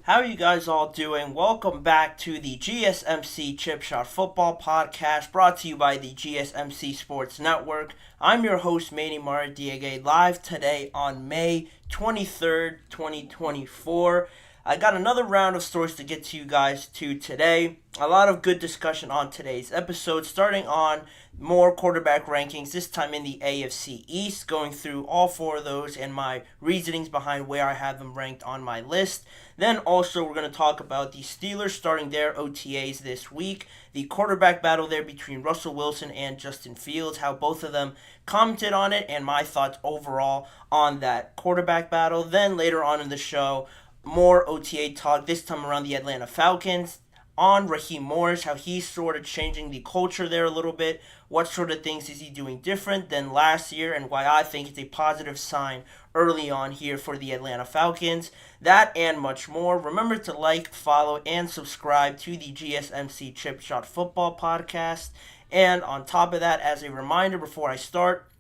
How are you guys all doing? Welcome back to the GSMC Chip Shot Football Podcast brought to you by the GSMC Sports Network. I'm your host, Manny Maradiaga, live today on May 23rd, 2024. I got another round of stories to get to you guys today. A lot of good discussion on today's episode, starting on more quarterback rankings, this time in the AFC East, going through all four of those and my reasonings behind where I have them ranked on my list. Then also we're going to talk about the Steelers starting their OTAs this week, the quarterback battle there between Russell Wilson and Justin Fields, how both of them commented on it, and my thoughts overall on that quarterback battle. Then later on in the show, more OTA talk, this time around the Atlanta Falcons, on Raheem Morris, how he's sort of changing the culture there a little bit, what sort of things is he doing different than last year, and why I think it's a positive sign early on here for the Atlanta Falcons. That and much more. Remember to like, follow, and subscribe to the GSMC Chip Shot Football Podcast. And on top of that, as a reminder before I start,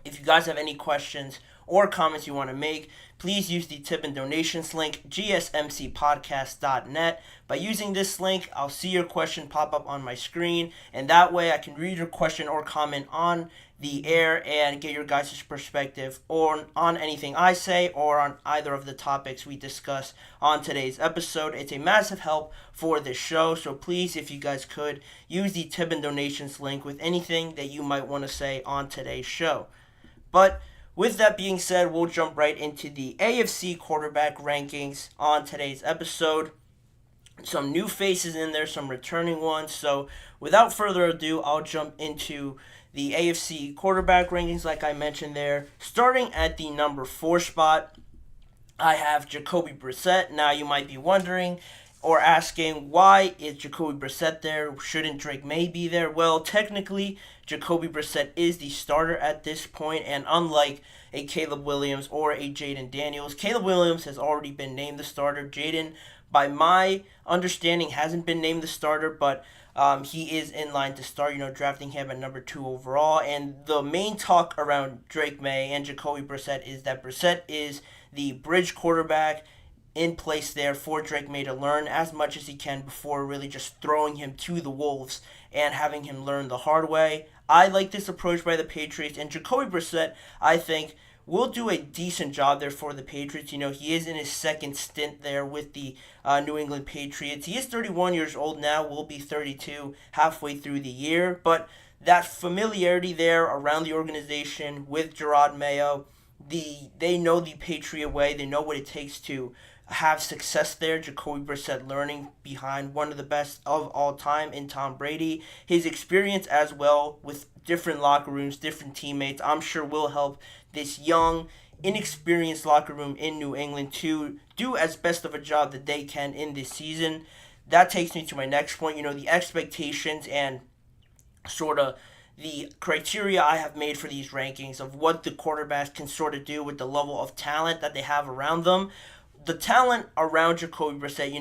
if you guys have any questions or comments you want to make, please use the tip and donations link, gsmcpodcast.net. By using this link, I'll see your question pop up on my screen, and that way I can read your question or comment on the air and get your guys' perspective on anything I say or on either of the topics we discuss on today's episode. It's a massive help for this show, so please, if you guys could, use the tip and donations link with anything that you might want to say on today's show. But with that being said, we'll jump right into the AFC quarterback rankings on today's episode. Some new faces in there, some returning ones. So without further ado, I'll jump into the AFC quarterback rankings like I mentioned there. Starting at the number 4 spot, I have Jacoby Brissett. Now you might be wondering or asking, why is Jacoby Brissett there? Shouldn't Drake May be there? Well, technically, Jacoby Brissett is the starter at this point, and unlike a Caleb Williams or a Jaden Daniels, Caleb Williams has already been named the starter. Jaden, by my understanding, hasn't been named the starter, but he is in line to start, drafting him at number 2 overall. And the main talk around Drake May and Jacoby Brissett is that Brissett is the bridge quarterback in place there for Drake May to learn as much as he can before really just throwing him to the wolves and having him learn the hard way. I like this approach by the Patriots, and Jacoby Brissett, I think, will do a decent job there for the Patriots. He is in his second stint there with the New England Patriots. He is 31 years old now, will be 32 halfway through the year, but that familiarity there around the organization with Gerard Mayo, they know the Patriot way, they know what it takes to have success there. Jacoby Brissett learning behind one of the best of all time in Tom Brady. His experience as well with different locker rooms, different teammates, I'm sure will help this young, inexperienced locker room in New England to do as best of a job that they can in this season. That takes me to my next point, the expectations and sort of the criteria I have made for these rankings of what the quarterbacks can sort of do with the level of talent that they have around them. The talent around Jacoby Brissett,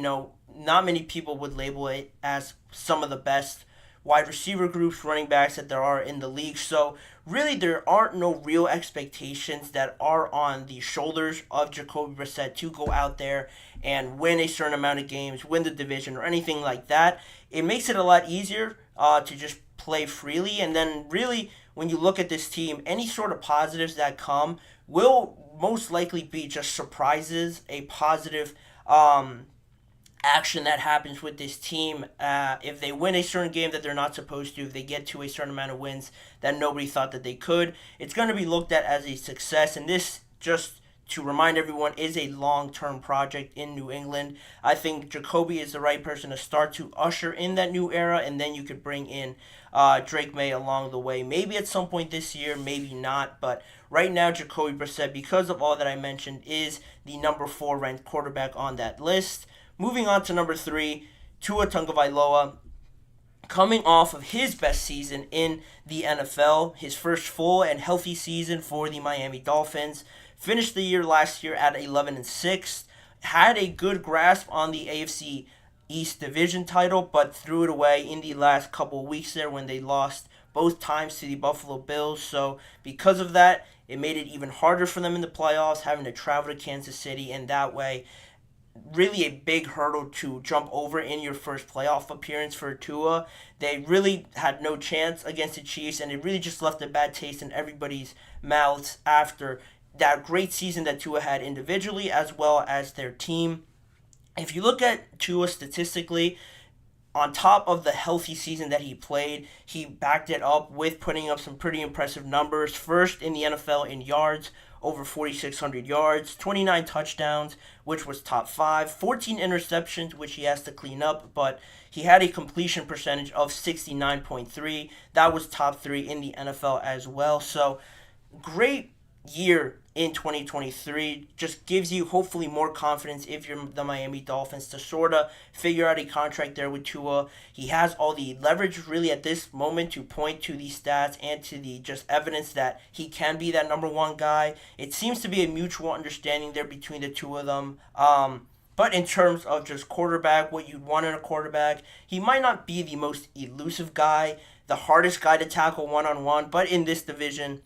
not many people would label it as some of the best wide receiver groups, running backs that there are in the league. So really there aren't no real expectations that are on the shoulders of Jacoby Brissett to go out there and win a certain amount of games, win the division, or anything like that. It makes it a lot easier to just play freely. And then really, when you look at this team, any sort of positives that come will most likely be just surprises, a positive action that happens with this team. If they win a certain game that they're not supposed to, if they get to a certain amount of wins that nobody thought that they could, it's going to be looked at as a success. And this, just to remind everyone, is a long-term project in New England. I think Jacoby is the right person to start to usher in that new era, and then you could bring in Drake May along the way. Maybe at some point this year, maybe not, but right now Jacoby Brissett, because of all that I mentioned, is the number 4 ranked quarterback on that list. Moving on to number 3, Tua Tagovailoa, coming off of his best season in the NFL, his first full and healthy season for the Miami Dolphins. Finished the year last year at 11-6, had a good grasp on the AFC East Division title, but threw it away in the last couple of weeks there when they lost both times to the Buffalo Bills. So because of that, it made it even harder for them in the playoffs, having to travel to Kansas City, and that way really a big hurdle to jump over in your first playoff appearance for Tua. They really had no chance against the Chiefs, and it really just left a bad taste in everybody's mouths after that great season that Tua had individually as well as their team. If you look at Tua statistically, on top of the healthy season that he played, he backed it up with putting up some pretty impressive numbers. First in the NFL in yards, over 4,600 yards, 29 touchdowns, which was top 5, 14 interceptions, which he has to clean up, but he had a completion percentage of 69.3. That was top 3 in the NFL as well. So, great year in 2023 just gives you hopefully more confidence if you're the Miami Dolphins to sort of figure out a contract there with Tua. He has all the leverage really at this moment to point to these stats and to the just evidence that he can be that number one guy. It seems to be a mutual understanding there between the two of them. But in terms of just quarterback, what you'd want in a quarterback, he might not be the most elusive guy, the hardest guy to tackle one-on-one, but in this division,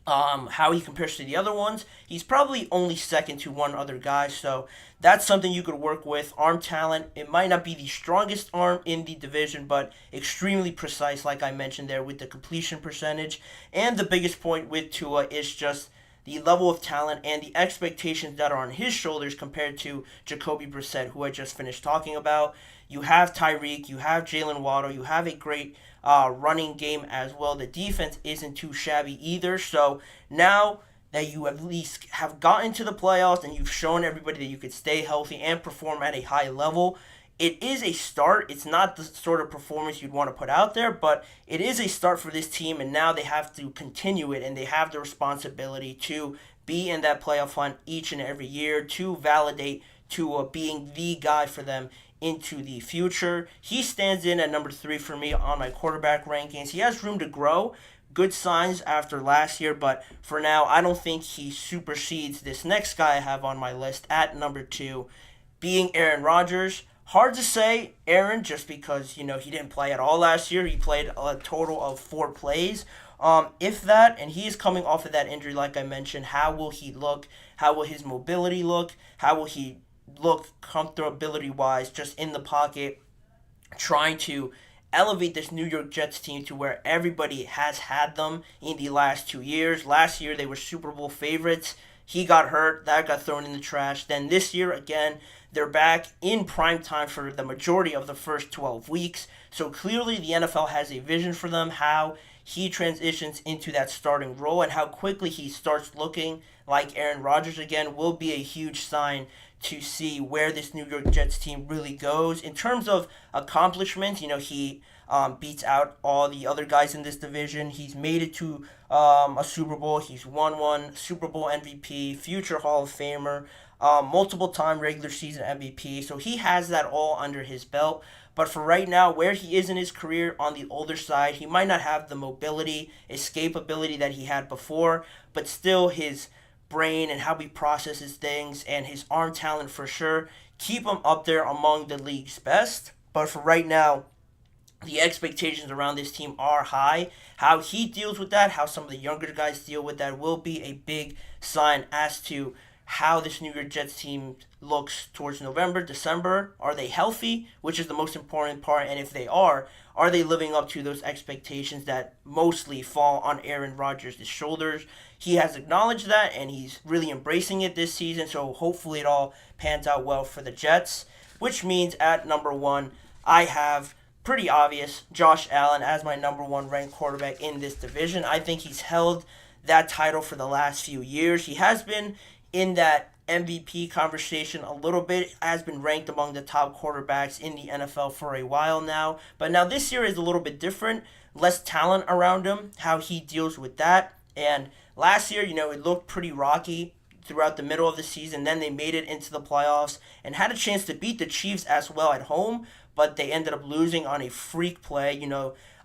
how he compares to the other ones, he's probably only second to one other guy, so that's something you could work with. Arm talent, it might not be the strongest arm in the division, but extremely precise, like I mentioned there, with the completion percentage. And the biggest point with Tua is just the level of talent and the expectations that are on his shoulders compared to Jacoby Brissett, who I just finished talking about. You have Tyreek, you have Jalen Waddle, you have a great running game as well. The defense isn't too shabby either. So now that you at least have gotten to the playoffs and you've shown everybody that you could stay healthy and perform at a high level, it is a start. It's not the sort of performance you'd want to put out there, but it is a start for this team, and now they have to continue it, and they have the responsibility to be in that playoff hunt each and every year, to validate to being the guy for them into the future. He stands in at number 3 for me on my quarterback rankings. He has room to grow. Good signs after last year, but for now, I don't think he supersedes this next guy I have on my list at number 2, being Aaron Rodgers. Hard to say Aaron just because, he didn't play at all last year. He played a total of 4 plays. If that, and he is coming off of that injury like I mentioned, how will he look? How will his mobility look? How will he look comfortability-wise just in the pocket, trying to elevate this New York Jets team to where everybody has had them in the last 2 years. Last year, they were Super Bowl favorites. He got hurt. That got thrown in the trash. Then this year, again, they're back in prime time for the majority of the first 12 weeks. So clearly, the NFL has a vision for them, how he transitions into that starting role and how quickly he starts looking like Aaron Rodgers again will be a huge sign to see where this New York Jets team really goes. In terms of accomplishments, he beats out all the other guys in this division. He's made it to a Super Bowl. He's won one Super Bowl MVP, future Hall of Famer, multiple-time regular season MVP. So he has that all under his belt. But for right now, where he is in his career on the older side, he might not have the mobility, escapability that he had before, but still his brain and how he processes things and his arm talent for sure keep him up there among the league's best. But for right now, the expectations around this team are high. How he deals with that, how some of the younger guys deal with that will be a big sign as to how this New York Jets team looks towards November, December. Are they healthy, which is the most important part? And if they are they living up to those expectations that mostly fall on Aaron Rodgers' shoulders? He has acknowledged that, and he's really embracing it this season, so hopefully it all pans out well for the Jets, which means at number 1, I have, pretty obvious, Josh Allen as my number 1 ranked quarterback in this division. I think he's held that title for the last few years. He has been in that MVP conversation a little bit, has been ranked among the top quarterbacks in the NFL for a while now, but now this year is a little bit different, less talent around him, how he deals with that, and last year, it looked pretty rocky throughout the middle of the season. Then they made it into the playoffs and had a chance to beat the Chiefs as well at home, but they ended up losing on a freak play.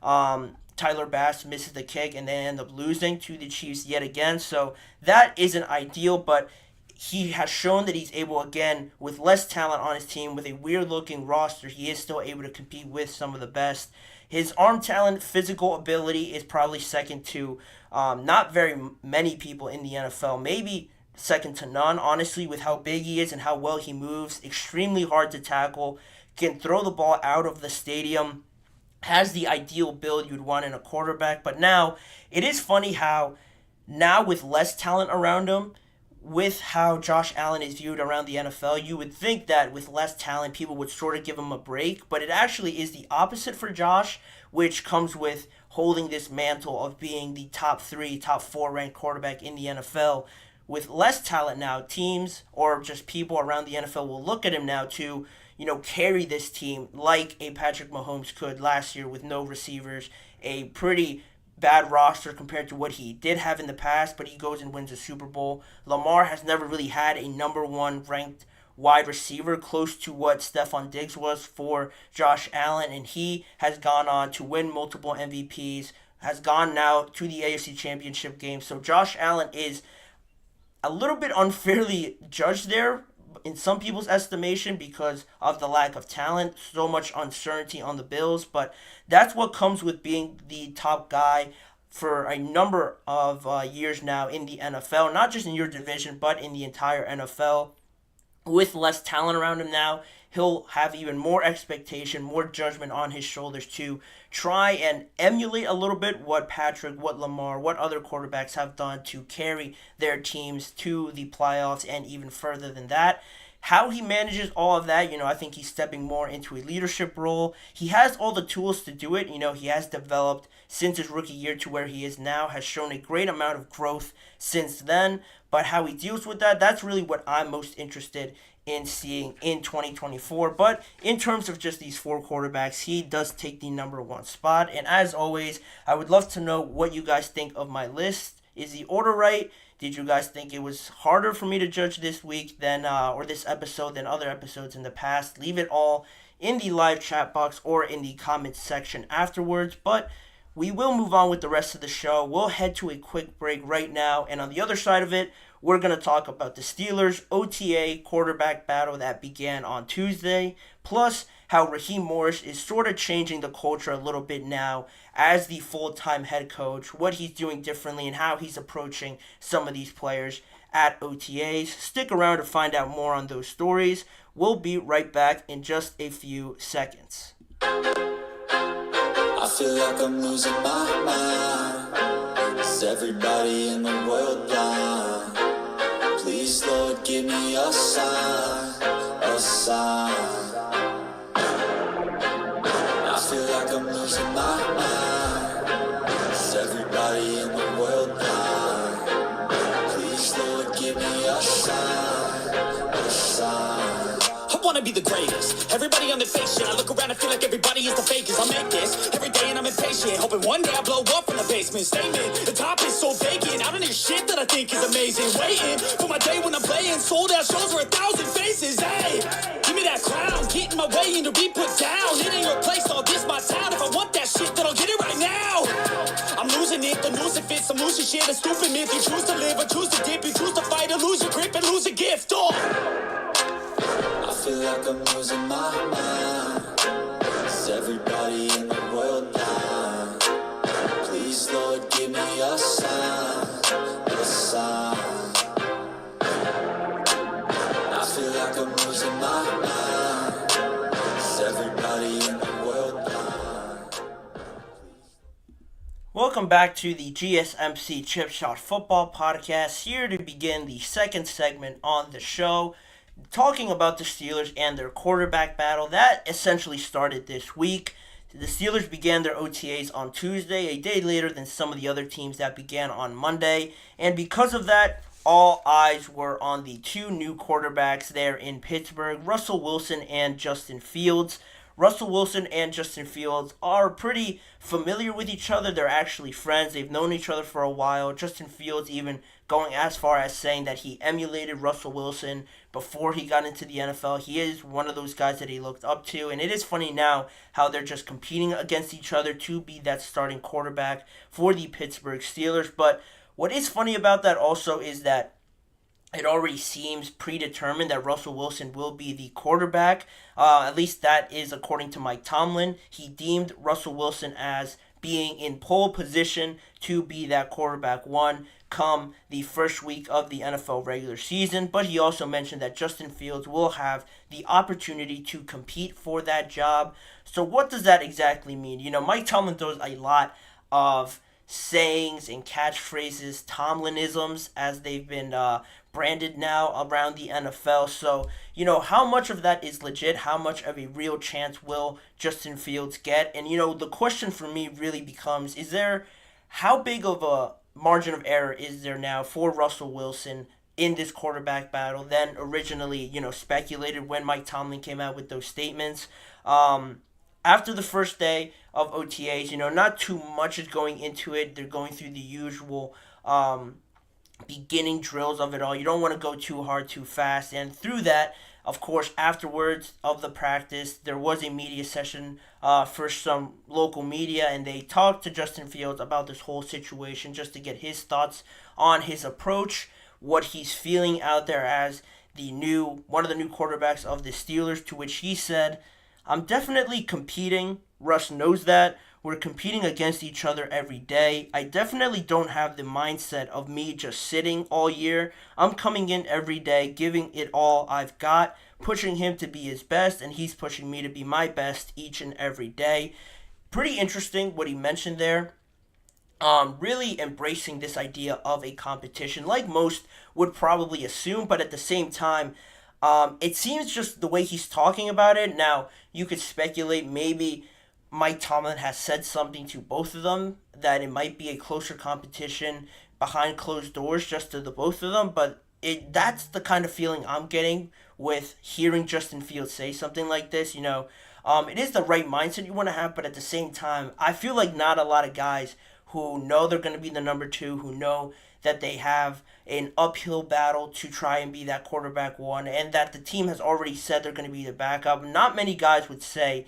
Tyler Bass misses the kick, and they end up losing to the Chiefs yet again. So that isn't ideal, but he has shown that he's able, again, with less talent on his team, with a weird-looking roster, he is still able to compete with some of the best. His arm talent, physical ability is probably second to not very many people in the NFL. Maybe second to none, honestly, with how big he is and how well he moves. Extremely hard to tackle, can throw the ball out of the stadium, has the ideal build you'd want in a quarterback. But now, it is funny how now with less talent around him, with how Josh Allen is viewed around the NFL, you would think that with less talent, people would sort of give him a break. But it actually is the opposite for Josh, which comes with holding this mantle of being the top 3, top 4 ranked quarterback in the NFL. With less talent now, teams or just people around the NFL will look at him now to, carry this team like a Patrick Mahomes could last year with no receivers, a pretty bad roster compared to what he did have in the past, but he goes and wins a Super Bowl. Lamar has never really had a number 1 ranked wide receiver close to what Stephon Diggs was for Josh Allen, and he has gone on to win multiple MVPs, has gone now to the AFC Championship game. So Josh Allen is a little bit unfairly judged there in some people's estimation because of the lack of talent, so much uncertainty on the Bills, but that's what comes with being the top guy for a number of years now in the NFL, not just in your division, but in the entire NFL. With less talent around him now, he'll have even more expectation, more judgment on his shoulders to try and emulate a little bit what Patrick, what Lamar, what other quarterbacks have done to carry their teams to the playoffs and even further than that. How he manages all of that, I think he's stepping more into a leadership role. He has all the tools to do it. He has developed since his rookie year to where he is now, has shown a great amount of growth since then. But how he deals with that, that's really what I'm most interested in seeing in 2024. But in terms of just these 4 quarterbacks, he does take the number 1 spot. And as always, I would love to know what you guys think of my list. Is the order right? Did you guys think it was harder for me to judge this week than or this episode than other episodes in the past? Leave it all in the live chat box or in the comments section afterwards. But we will move on with the rest of the show. We'll head to a quick break right now. And on the other side of it, we're going to talk about the Steelers' OTA quarterback battle that began on Tuesday, plus how Raheem Morris is sort of changing the culture a little bit now as the full-time head coach, what he's doing differently and how he's approaching some of these players at OTAs. Stick around to find out more on those stories. We'll be right back in just a few seconds. I feel like I'm losing my mind. Is everybody in the world blind? Please, Lord, give me a sign, a sign. I feel like I'm losing my mind. Is everybody in the world blind? Please, Lord, give me a sign, a sign. I wanna be the greatest. Everybody on the fake shit. I look around and feel like everybody is the fakest. I make this every day and I'm impatient, hoping one day I blow up from the basement. Statement, the top is so vacant. I don't hear shit that I think is amazing. Waiting for my day when I'm playing sold out shows for 1,000 faces. Hey, give me that crown, get in my way and to be put down. It ain't your place, all this my town. If I want that shit, then I'll get it right now. I'm losing it, the noose it fits. I'm losing shit, a stupid myth. You choose to live or choose to dip. You choose to fight or lose your grip and lose a gift. Oh, I feel like I'm losing my mind. Is everybody in the world blind? Please, Lord, give me a sign, a sign. I feel like I'm losing my mind. Is everybody in the world blind? Welcome back to the GSMC Chip Shot Football Podcast, here to begin the second segment on the show, talking about the Steelers and their quarterback battle that essentially started this week. The Steelers began their OTAs on Tuesday, a day later than some of the other teams that began on Monday, and because of that, all eyes were on the 2 new quarterbacks there in Pittsburgh, Russell Wilson and Justin Fields. Russell Wilson and Justin Fields are pretty familiar with each other. They're actually friends. They've known each other for a while. Justin Fields even going as far as saying that he emulated Russell Wilson before he got into the NFL. He is one of those guys that he looked up to. And it is funny now how they're just competing against each other to be that starting quarterback for the Pittsburgh Steelers. But what is funny about that also is that it already seems predetermined that Russell Wilson will be the quarterback. At least that is according to Mike Tomlin. He deemed Russell Wilson as being in pole position to be that quarterback one come the first week of the NFL regular season. But he also mentioned that Justin Fields will have the opportunity to compete for that job. So what does that exactly mean? Mike Tomlin throws a lot of sayings and catchphrases, Tomlinisms, as they've been branded now around the NFL. So, how much of that is legit? How much of a real chance will Justin Fields get? And, the question for me really becomes, how big of a margin of error is there now for Russell Wilson in this quarterback battle than originally, speculated when Mike Tomlin came out with those statements? After the first day of OTAs, not too much is going into it. They're going through the usual beginning drills of it all. You don't want to go too hard, too fast. And through that, of course, afterwards of the practice, there was a media session for some local media, and they talked to Justin Fields about this whole situation just to get his thoughts on his approach, what he's feeling out there as one of the new quarterbacks of the Steelers, to which he said, "I'm definitely competing. Russ knows that. We're competing against each other every day. I definitely don't have the mindset of me just sitting all year. I'm coming in every day, giving it all I've got, pushing him to be his best, and he's pushing me to be my best each and every day." Pretty interesting what he mentioned there. Really embracing this idea of a competition, like most would probably assume, but at the same time, it seems just the way he's talking about it. Now, you could speculate maybe Mike Tomlin has said something to both of them that it might be a closer competition behind closed doors just to the both of them, but that's the kind of feeling I'm getting with hearing Justin Fields say something like this. It is the right mindset you want to have, but at the same time, I feel like not a lot of guys who know they're going to be the number two, who know that they have an uphill battle to try and be that quarterback one, and that the team has already said they're going to be the backup. Not many guys would say,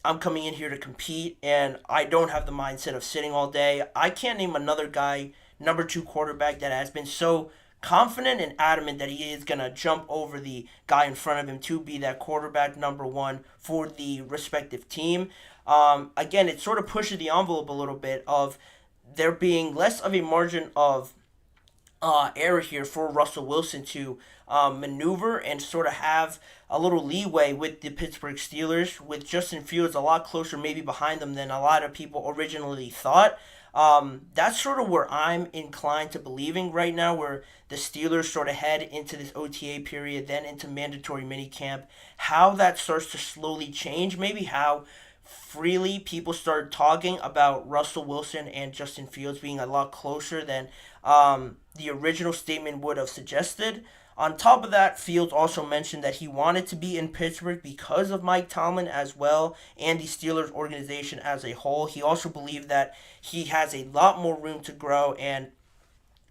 I'm coming in here to compete, and I don't have the mindset of sitting all day. I can't name another guy, number two quarterback, that has been so confident and adamant that he is going to jump over the guy in front of him to be that quarterback number one for the respective team. Again, it sort of pushes the envelope a little bit of there being less of a margin of error here for Russell Wilson to maneuver and sort of have a little leeway with the Pittsburgh Steelers, with Justin Fields a lot closer maybe behind them than a lot of people originally thought. That's sort of where I'm inclined to believing right now, where the Steelers sort of head into this OTA period, then into mandatory minicamp, how that starts to slowly change, maybe how freely people start talking about Russell Wilson and Justin Fields being a lot closer than the original statement would have suggested. On top of that, Fields also mentioned that he wanted to be in Pittsburgh because of Mike Tomlin as well and the Steelers organization as a whole. He also believed that he has a lot more room to grow and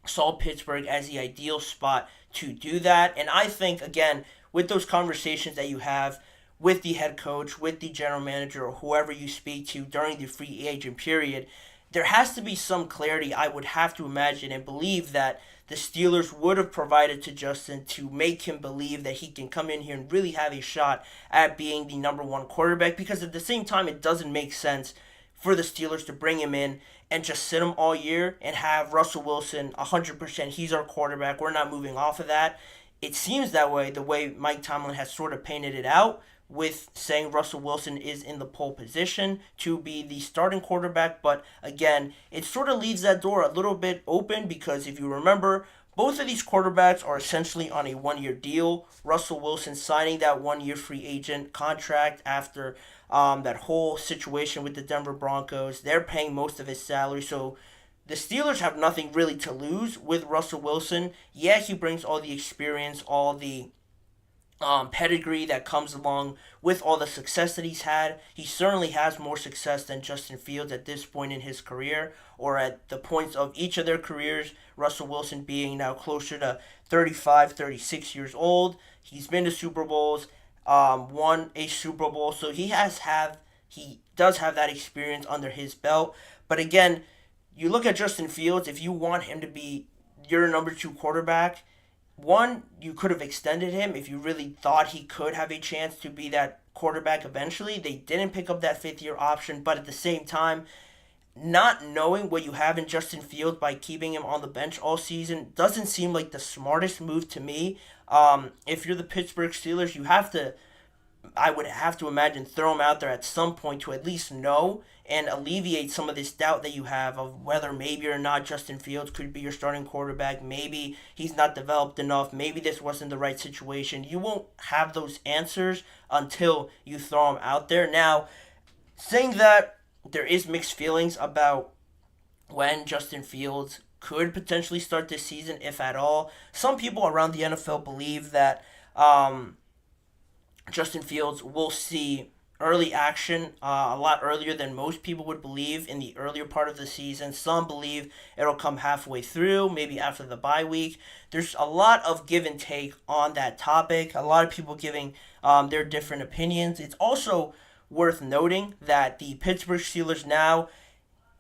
saw Pittsburgh as the ideal spot to do that. And I think, again, with those conversations that you have with the head coach, with the general manager, or whoever you speak to during the free agent period, there has to be some clarity, I would have to imagine, and believe that the Steelers would have provided to Justin to make him believe that he can come in here and really have a shot at being the number one quarterback, because at the same time, it doesn't make sense for the Steelers to bring him in and just sit him all year and have Russell Wilson 100%, he's our quarterback, we're not moving off of that. It seems that way, the way Mike Tomlin has sort of painted it out, with saying Russell Wilson is in the pole position to be the starting quarterback. But again, it sort of leaves that door a little bit open, because if you remember, both of these quarterbacks are essentially on a one-year deal. Russell Wilson signing that one-year free agent contract after that whole situation with the Denver Broncos. They're paying most of his salary, so the Steelers have nothing really to lose with Russell Wilson. Yeah, he brings all the experience, all the pedigree that comes along with all the success that he's had. He certainly has more success than Justin Fields at this point in his career, or at the points of each of their careers. Russell Wilson being now closer to 35, 36 years old. He's been to Super Bowls, won a Super Bowl, so he does have that experience under his belt. But again, you look at Justin Fields, if you want him to be your number two quarterback, one, you could have extended him if you really thought he could have a chance to be that quarterback eventually. They didn't pick up that fifth-year option, but at the same time, not knowing what you have in Justin Fields by keeping him on the bench all season doesn't seem like the smartest move to me. If you're the Pittsburgh Steelers, I would have to imagine, throw him out there at some point to at least know and alleviate some of this doubt that you have of whether maybe or not Justin Fields could be your starting quarterback. Maybe he's not developed enough. Maybe this wasn't the right situation. You won't have those answers until you throw him out there. Now, saying that, there is mixed feelings about when Justin Fields could potentially start this season, if at all. Some people around the NFL believe that Justin Fields will see early action a lot earlier than most people would believe in the earlier part of the season. Some believe it'll come halfway through, maybe after the bye week. There's a lot of give and take on that topic. A lot of people giving their different opinions. It's also worth noting that the Pittsburgh Steelers now,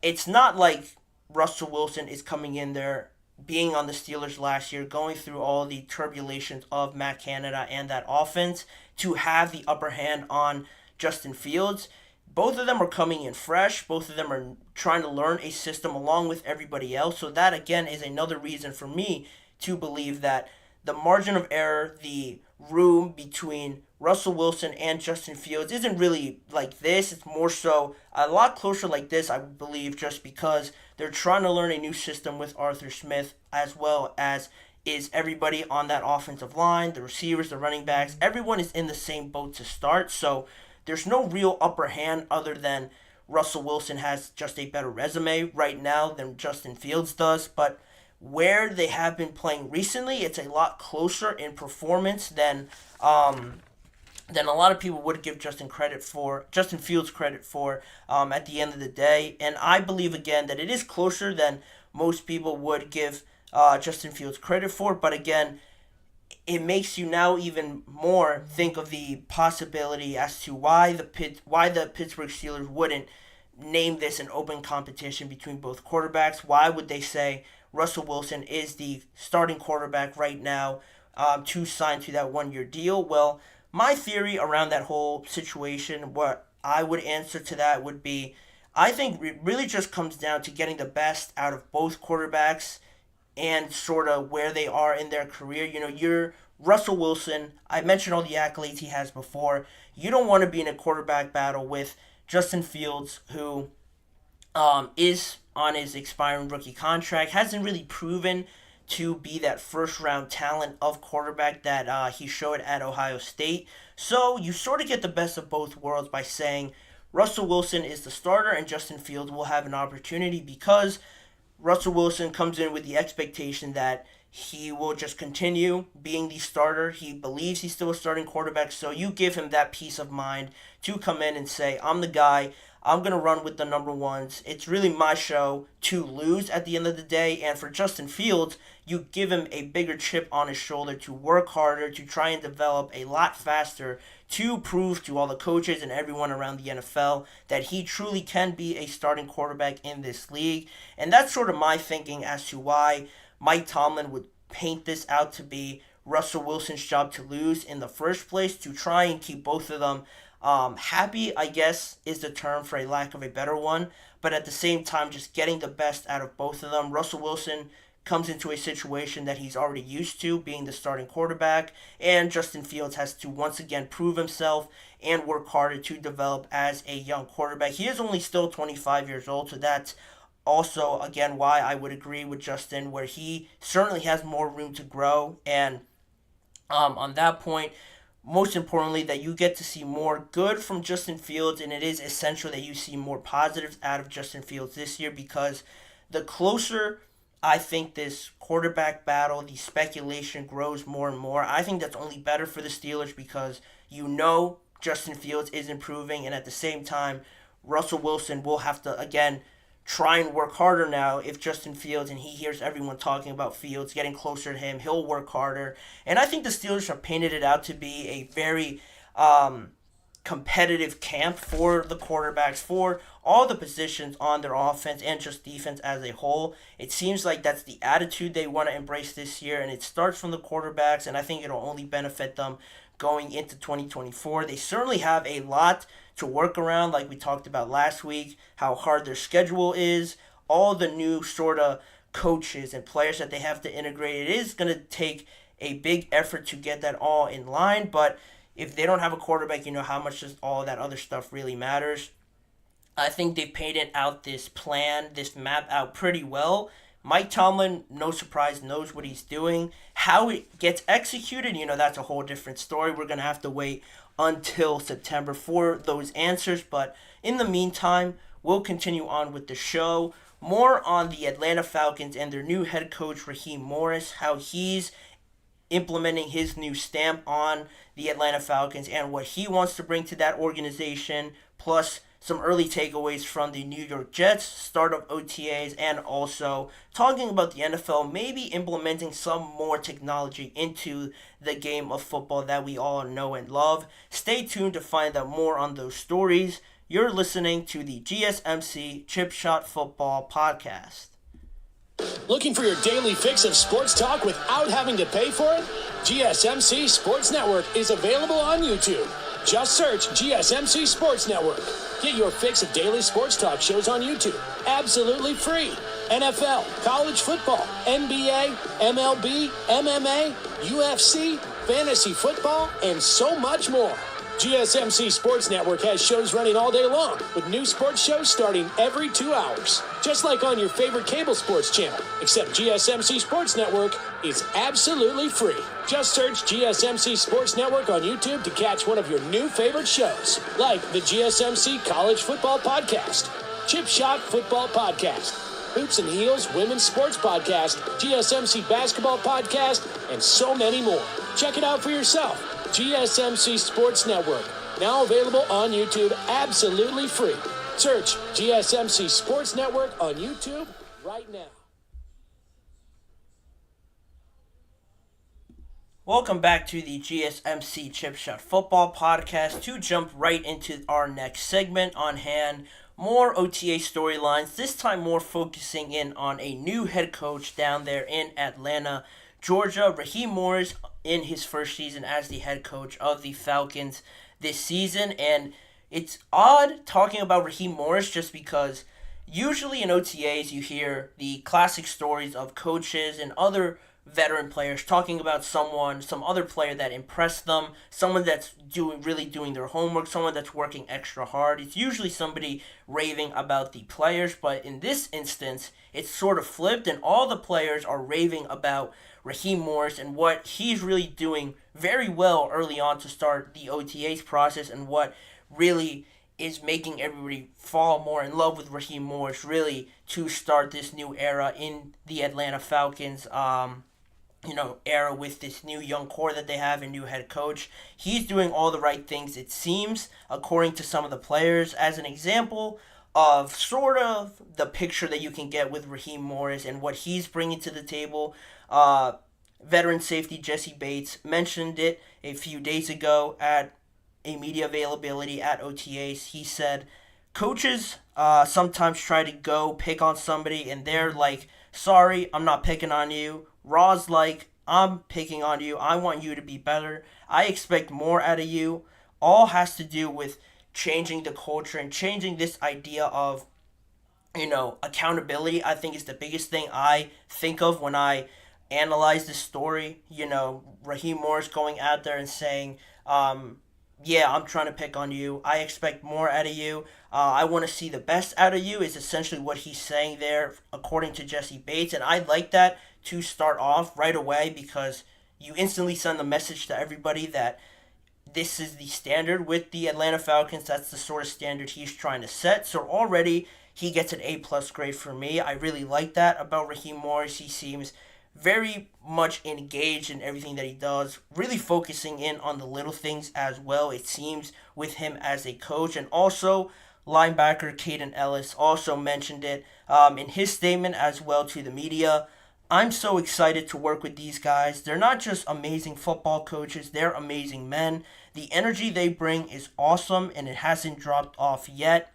it's not like Russell Wilson is coming in there, being on the Steelers last year, going through all the turbulations of Matt Canada and that offense to have the upper hand on Justin Fields. Both of them are coming in fresh. Both of them are trying to learn a system along with everybody else. So that, again, is another reason for me to believe that the margin of error, the room between Russell Wilson and Justin Fields isn't really like this. It's more so a lot closer like this, I believe, just because they're trying to learn a new system with Arthur Smith, as well as is everybody on that offensive line, the receivers, the running backs. Everyone is in the same boat to start, so there's no real upper hand other than Russell Wilson has just a better resume right now than Justin Fields does, but where they have been playing recently, it's a lot closer in performance than a lot of people would give Justin Fields credit for at the end of the day. And I believe, again, that it is closer than most people would give Justin Fields credit for. But again, it makes you now even more think of the possibility as to why the Pittsburgh Steelers wouldn't name this an open competition between both quarterbacks. Why would they say Russell Wilson is the starting quarterback right now to sign to that one-year deal? Well, my theory around that whole situation, what I would answer to that would be, I think it really just comes down to getting the best out of both quarterbacks and sort of where they are in their career. You know, you're Russell Wilson. I mentioned all the accolades he has before. You don't want to be in a quarterback battle with Justin Fields, who is on his expiring rookie contract, hasn't really proven to be that first-round talent of quarterback that he showed at Ohio State. So you sort of get the best of both worlds by saying Russell Wilson is the starter and Justin Fields will have an opportunity, because Russell Wilson comes in with the expectation that he will just continue being the starter. He believes he's still a starting quarterback, so you give him that peace of mind to come in and say, I'm the guy. I'm going to run with the number ones. It's really my show to lose at the end of the day. And for Justin Fields, you give him a bigger chip on his shoulder to work harder, to try and develop a lot faster, to prove to all the coaches and everyone around the NFL that he truly can be a starting quarterback in this league. And that's sort of my thinking as to why Mike Tomlin would paint this out to be Russell Wilson's job to lose in the first place, to try and keep both of them happy, I guess, is the term for a lack of a better one. But at the same time, just getting the best out of both of them. Russell Wilson comes into a situation that he's already used to, being the starting quarterback, and Justin Fields has to once again prove himself and work harder to develop as a young quarterback. He is only still 25 years old, so that's also, again, why I would agree with Justin, where he certainly has more room to grow. And on that point, most importantly, that you get to see more good from Justin Fields, and it is essential that you see more positives out of Justin Fields this year, because the closer I think this quarterback battle, the speculation grows more and more, I think that's only better for the Steelers, because you know Justin Fields is improving, and at the same time, Russell Wilson will have to, again, try and work harder now. If Justin Fields, and he hears everyone talking about Fields getting closer to him, he'll work harder. And I think the Steelers have painted it out to be a very competitive camp for the quarterbacks, for all the positions on their offense and just defense as a whole. It seems like that's the attitude they want to embrace this year, and it starts from the quarterbacks, and I think it'll only benefit them going into 2024. They certainly have a lot to work around, like we talked about last week, how hard their schedule is, all the new sort of coaches and players that they have to integrate. It is going to take a big effort to get that all in line, but if they don't have a quarterback, you know how much does all that other stuff really matters. I think they painted out this plan, this map out pretty well. Mike Tomlin, no surprise, knows what he's doing. How it gets executed, you know, that's a whole different story. We're going to have to wait until September for those answers. But in the meantime, we'll continue on with the show. More on the Atlanta Falcons and their new head coach, Raheem Morris, how he's implementing his new stamp on the Atlanta Falcons and what he wants to bring to that organization, plus some early takeaways from the New York Jets, start of OTAs, and also talking about the NFL maybe implementing some more technology into the game of football that we all know and love. Stay tuned to find out more on those stories. You're listening to the GSMC Chip Shot Football Podcast. Looking for your daily fix of sports talk without having to pay for it? GSMC Sports Network is available on YouTube. Just search GSMC Sports Network. Get your fix of daily sports talk shows on YouTube, absolutely free. NFL, college football, NBA, MLB, MMA, UFC, fantasy football, and so much more. GSMC Sports Network has shows running all day long, with new sports shows starting every 2 hours. Just like on your favorite cable sports channel, except GSMC Sports Network is absolutely free. Just search GSMC Sports Network on YouTube to catch one of your new favorite shows, like the GSMC College Football Podcast, Chip Shot Football Podcast, Hoops and Heels Women's Sports Podcast, GSMC Basketball Podcast, and so many more. Check it out for yourself. GSMC Sports Network, now available on YouTube absolutely free. Search GSMC Sports Network on YouTube right now. Welcome back to the GSMC Chip Shot Football Podcast. To jump right into our next segment on hand, more OTA storylines, this time more focusing in on a new head coach down there in Atlanta, Georgia. Raheem Morris in his first season as the head coach of the Falcons this season. And it's odd talking about Raheem Morris just because usually in OTAs you hear the classic stories of coaches and other veteran players talking about some other player that impressed them, someone that's really doing their homework, someone that's working extra hard. It's usually somebody raving about the players, but in this instance, it's sort of flipped, and all the players are raving about Raheem Morris and what he's really doing very well early on to start the OTAs process, and what really is making everybody fall more in love with Raheem Morris, really, to start this new era in the Atlanta Falcons era with this new young core that they have and new head coach. He's doing all the right things, it seems, according to some of the players. As an example of sort of the picture that you can get with Raheem Morris and what he's bringing to the table, veteran safety Jesse Bates mentioned it a few days ago at a media availability at OTAs. He said, coaches sometimes try to go pick on somebody and they're like, sorry, I'm not picking on you. Raw's like, I'm picking on you. I want you to be better. I expect more out of you. All has to do with changing the culture and changing this idea of, accountability. I think is the biggest thing I think of when I analyze this story. Raheem Morris going out there and saying, yeah, I'm trying to pick on you. I expect more out of you. I want to see the best out of you is essentially what he's saying there, according to Jesse Bates. And I like that to start off right away because you instantly send the message to everybody that this is the standard with the Atlanta Falcons. That's the sort of standard he's trying to set. So already he gets an A-plus grade for me. I really like that about Raheem Morris. He seems very much engaged in everything that he does, really focusing in on the little things as well, it seems, with him as a coach. And also, linebacker Caden Ellis also mentioned it in his statement as well to the media. I'm so excited to work with these guys. They're not just amazing football coaches, they're amazing men. The energy they bring is awesome, and it hasn't dropped off yet.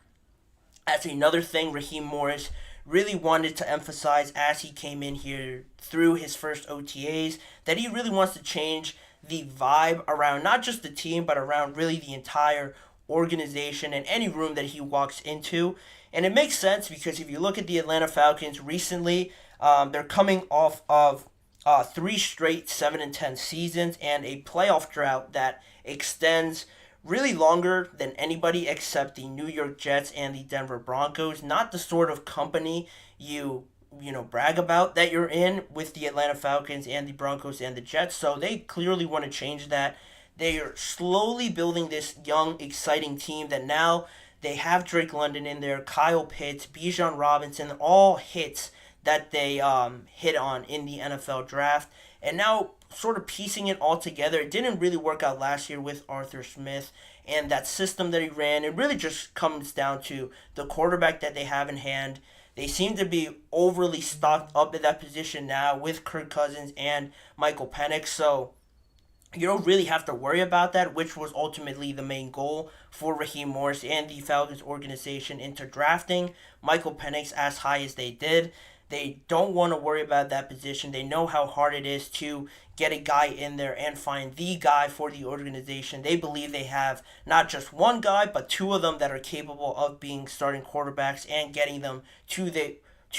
That's another thing Raheem Morris really wanted to emphasize as he came in here through his first OTAs, that he really wants to change the vibe around not just the team, but around really the entire organization and any room that he walks into. And it makes sense because if you look at the Atlanta Falcons recently, they're coming off of three straight 7-10 seasons and a playoff drought that extends really longer than anybody except the New York Jets and the Denver Broncos. Not the sort of company you brag about that you're in with the Atlanta Falcons and the Broncos and the Jets. So they clearly want to change that. They are slowly building this young, exciting team that now they have Drake London in there, Kyle Pitts, Bijan Robinson, all hits that they hit on in the NFL draft. And now sort of piecing it all together. It didn't really work out last year with Arthur Smith and that system that he ran. It really just comes down to the quarterback that they have in hand. They seem to be overly stocked up at that position now with Kirk Cousins and Michael Penix. So you don't really have to worry about that, which was ultimately the main goal for Raheem Morris and the Falcons organization into drafting Michael Penix as high as they did. They don't want to worry about that position. They know how hard it is to get a guy in there and find the guy for the organization. They believe they have not just one guy, but two of them that are capable of being starting quarterbacks and getting them to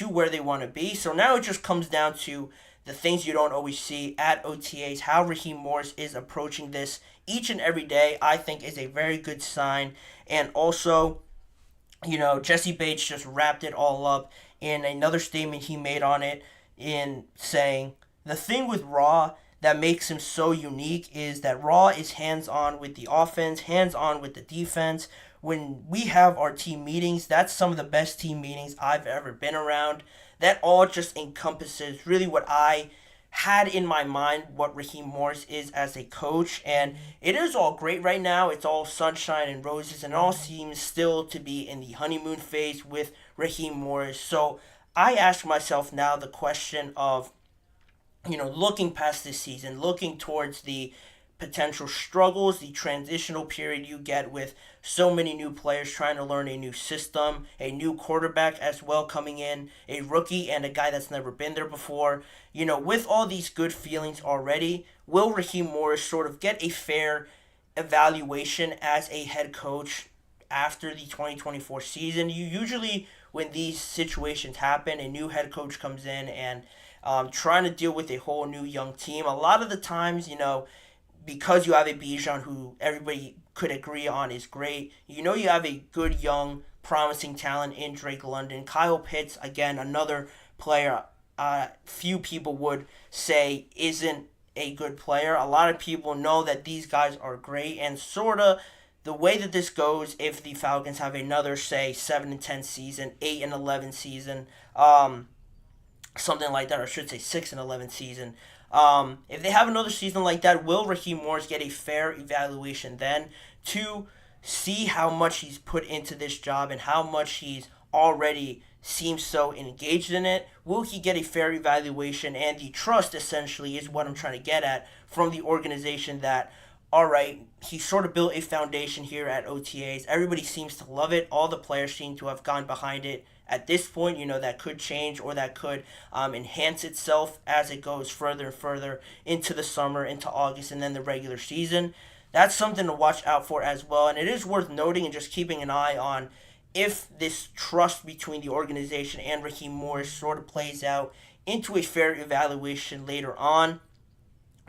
where they want to be. So now it just comes down to the things you don't always see at OTAs. How Raheem Morris is approaching this each and every day, I think, is a very good sign. And also, Jesse Bates just wrapped it all up in another statement he made on it in saying, the thing with Raw that makes him so unique is that Raw is hands-on with the offense, hands-on with the defense. When we have our team meetings, that's some of the best team meetings I've ever been around. That all just encompasses really what I had in my mind what Raheem Morris is as a coach, and it is all great right now. It's all sunshine and roses, and it all seems still to be in the honeymoon phase with Raheem Morris. So I ask myself now the question of, looking past this season, looking towards the potential struggles, the transitional period you get with so many new players trying to learn a new system, a new quarterback as well coming in, a rookie and a guy that's never been there before. With all these good feelings already, will Raheem Morris sort of get a fair evaluation as a head coach after the 2024 season? You usually, when these situations happen, a new head coach comes in and trying to deal with a whole new young team. A lot of the times, because you have a Bijan who everybody could agree on is great, you have a good young promising talent in Drake London. Kyle Pitts, again, another player few people would say isn't a good player. A lot of people know that these guys are great, and sort of the way that this goes, if the Falcons have another, say, 7-10 season, 8-11 season, something like that, or I should say 6-11 season, if they have another season like that, will Raheem Morris get a fair evaluation then to see how much he's put into this job and how much he's already seems so engaged in it? Will he get a fair evaluation and the trust, essentially, is what I'm trying to get at, from the organization that, all right, he sort of built a foundation here at OTAs. Everybody seems to love it. All the players seem to have gone behind it. At this point, that could change or that could enhance itself as it goes further and further into the summer, into August, and then the regular season. That's something to watch out for as well. And it is worth noting and just keeping an eye on if this trust between the organization and Raheem Morris sort of plays out into a fair evaluation later on,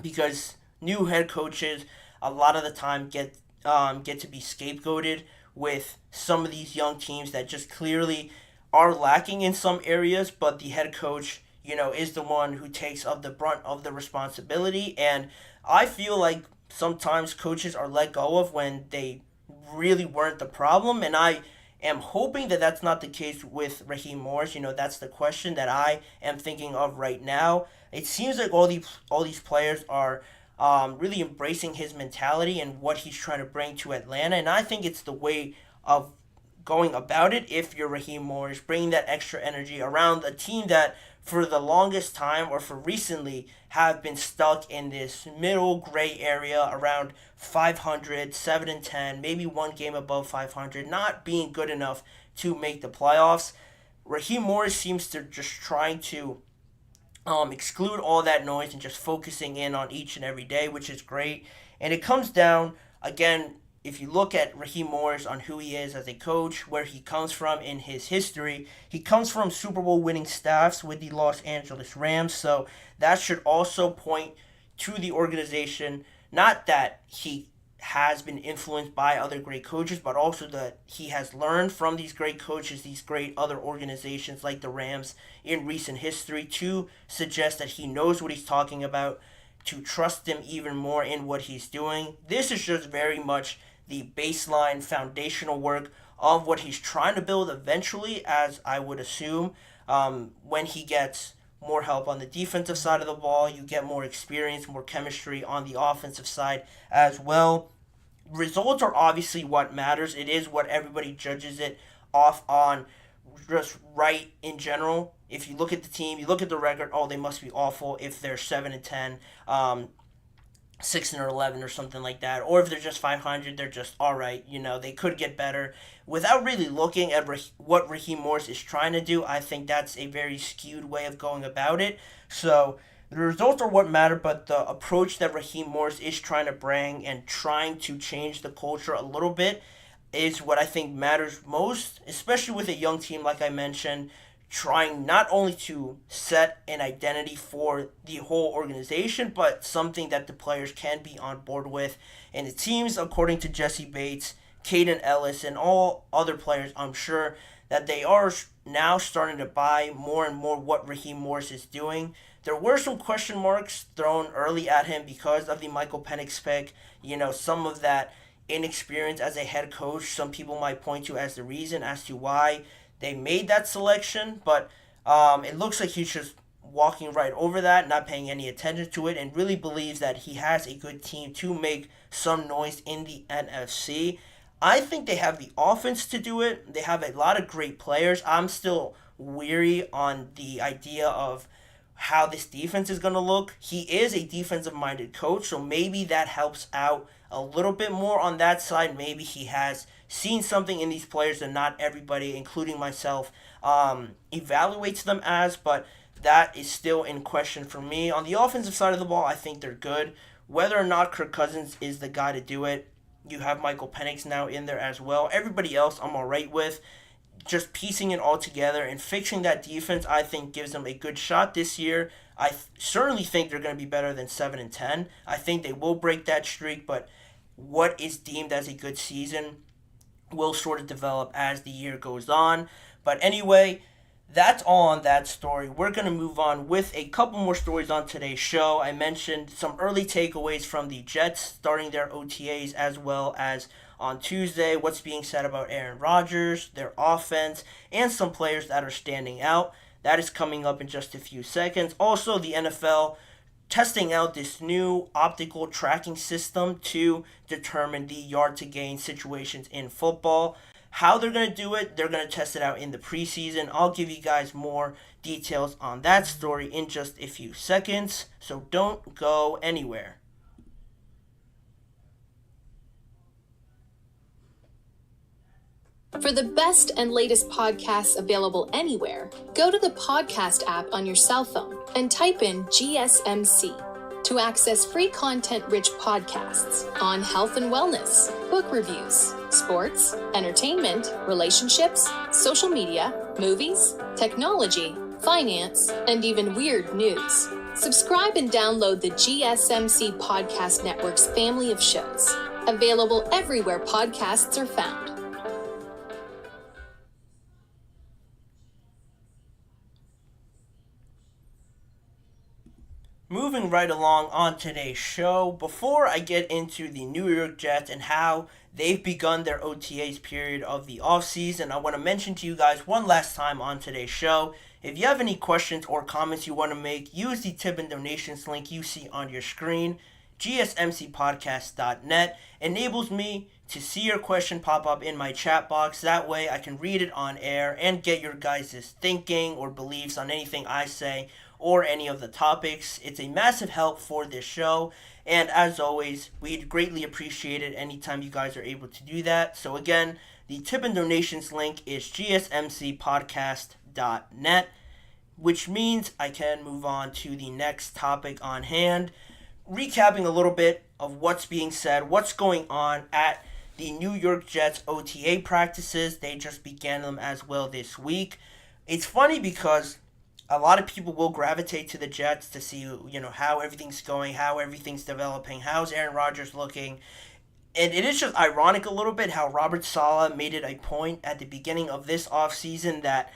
because new head coaches a lot of the time get to be scapegoated with some of these young teams that just clearly are lacking in some areas, but the head coach, is the one who takes up the brunt of the responsibility. And I feel like sometimes coaches are let go of when they really weren't the problem, and I am hoping that that's not the case with Raheem Morris. That's the question that I am thinking of right now. It seems like all these players are really embracing his mentality and what he's trying to bring to Atlanta, and I think it's the way of going about it if you're Raheem Morris, bringing that extra energy around a team that for the longest time or for recently have been stuck in this middle gray area around 500, 7-10, maybe one game above 500, not being good enough to make the playoffs. Raheem Morris seems to just trying to exclude all that noise and just focusing in on each and every day, which is great. And it comes down, again, if you look at Raheem Morris on who he is as a coach, where he comes from in his history, he comes from Super Bowl winning staffs with the Los Angeles Rams. So that should also point to the organization, not that he has been influenced by other great coaches, but also that he has learned from these great coaches, these great other organizations like the Rams in recent history, to suggest that he knows what he's talking about, to trust him even more in what he's doing. This is just very much the baseline foundational work of what he's trying to build eventually, as I would assume, when he gets more help on the defensive side of the ball, you get more experience, more chemistry on the offensive side as well. Results are obviously what matters. It is what everybody judges it off on, just right in general. If you look at the team, you look at the record, oh, they must be awful if they're 7-10, 6-11 or something like that. Or if they're just 500, they're just all right. They could get better. Without really looking at what Raheem Morris is trying to do, I think that's a very skewed way of going about it. So the results are what matter, but the approach that Raheem Morris is trying to bring and trying to change the culture a little bit is what I think matters most, especially with a young team, like I mentioned, trying not only to set an identity for the whole organization, but something that the players can be on board with. And it seems, according to Jesse Bates, Caden Ellis, and all other players, I'm sure, that they are now starting to buy more and more what Raheem Morris is doing. There were some question marks thrown early at him because of the Michael Penix pick. Some of that inexperience as a head coach, some people might point to as the reason as to why they made that selection. But it looks like he's just walking right over that, not paying any attention to it, and really believes that he has a good team to make some noise in the NFC. I think they have the offense to do it. They have a lot of great players. I'm still weary on the idea of how this defense is going to look. He is a defensive-minded coach, so maybe that helps out a little bit more on that side. Maybe he has seen something in these players that not everybody, including myself, evaluates them as, but that is still in question for me. On the offensive side of the ball, I think they're good. Whether or not Kirk Cousins is the guy to do it, you have Michael Penix now in there as well. Everybody else I'm all right with. Just piecing it all together and fixing that defense, I think, gives them a good shot this year. I certainly think they're going to be better than 7-10. I think they will break that streak, but what is deemed as a good season will sort of develop as the year goes on. But anyway, that's all on that story. We're going to move on with a couple more stories on today's show. I mentioned some early takeaways from the Jets starting their OTAs, as well as on Tuesday what's being said about Aaron Rodgers, their offense, and some players that are standing out. That is coming up in just a few seconds. Also, the NFL testing out this new optical tracking system to determine the yard to gain situations in football. How they're going to do it, they're going to test it out in the preseason. I'll give you guys more details on that story in just a few seconds, so don't go anywhere. For the best and latest podcasts available anywhere, go to the podcast app on your cell phone and type in GSMC to access free content-rich podcasts on health and wellness, book reviews, sports, entertainment, relationships, social media, movies, technology, finance, and even weird news. Subscribe and download the GSMC Podcast Network's family of shows, available everywhere podcasts are found. Moving right along on today's show, before I get into the New York Jets and how they've begun their OTAs period of the offseason, I want to mention to you guys one last time on today's show, if you have any questions or comments you want to make, use the tip and donations link you see on your screen. GSMCpodcast.net enables me to see your question pop up in my chat box. That way I can read it on air and get your guys' thinking or beliefs on anything I say or any of the topics. It's a massive help for this show, and as always, we'd greatly appreciate it anytime you guys are able to do that. So again, the tip and donations link is gsmcpodcast.net. which means I can move on to the next topic on hand, recapping a little bit of what's being said, what's going on at the New York Jets OTA practices. They just began them as well this week. It's funny because a lot of people will gravitate to the Jets to see, how everything's going, how everything's developing, how's Aaron Rodgers looking. And it is just ironic a little bit how Robert Saleh made it a point at the beginning of this offseason that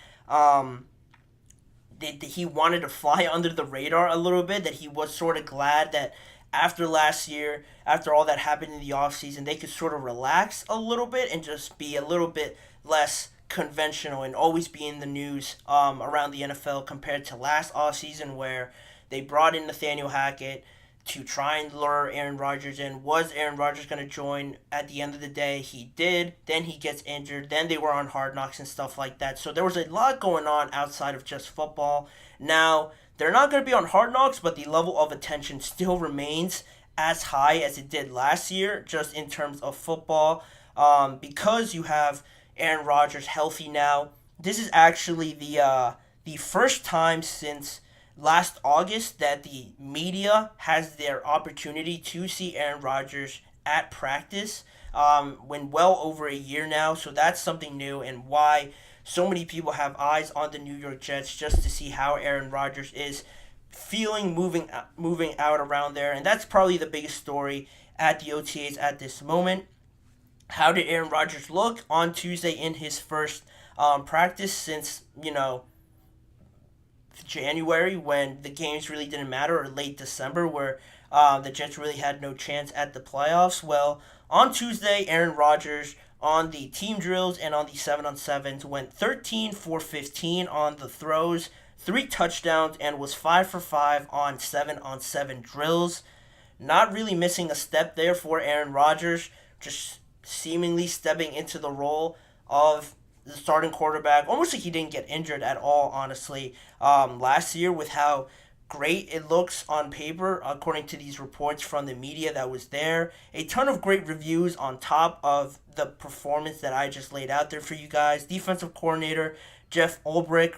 he wanted to fly under the radar a little bit, that he was sort of glad that after last year, after all that happened in the offseason, they could sort of relax a little bit and just be a little bit less conventional and always be in the news around the NFL compared to last offseason where they brought in Nathaniel Hackett to try and lure Aaron Rodgers in. Was Aaron Rodgers going to join? At the end of the day, he did. Then he gets injured. Then they were on Hard Knocks and stuff like that. So there was a lot going on outside of just football. Now, they're not going to be on Hard Knocks, but the level of attention still remains as high as it did last year, just in terms of football. Because you have Aaron Rodgers healthy now. This is actually the first time since last August that the media has their opportunity to see Aaron Rodgers at practice when well over a year now. So that's something new and why so many people have eyes on the New York Jets just to see how Aaron Rodgers is feeling moving out around there. And that's probably the biggest story at the OTAs at this moment. How did Aaron Rodgers look on Tuesday in his first practice since, January when the games really didn't matter, or late December where the Jets really had no chance at the playoffs? Well, on Tuesday, Aaron Rodgers on the team drills and on the 7-on-7s went 13 for 15 on the throws, 3 touchdowns, and was 5 for 5 on 7-on-7 drills. Not really missing a step there for Aaron Rodgers, just seemingly stepping into the role of the starting quarterback, almost like he didn't get injured at all, honestly, last year with how great it looks on paper, according to these reports from the media that was there. A ton of great reviews on top of the performance that I just laid out there for you guys. Defensive coordinator Jeff Ulbrich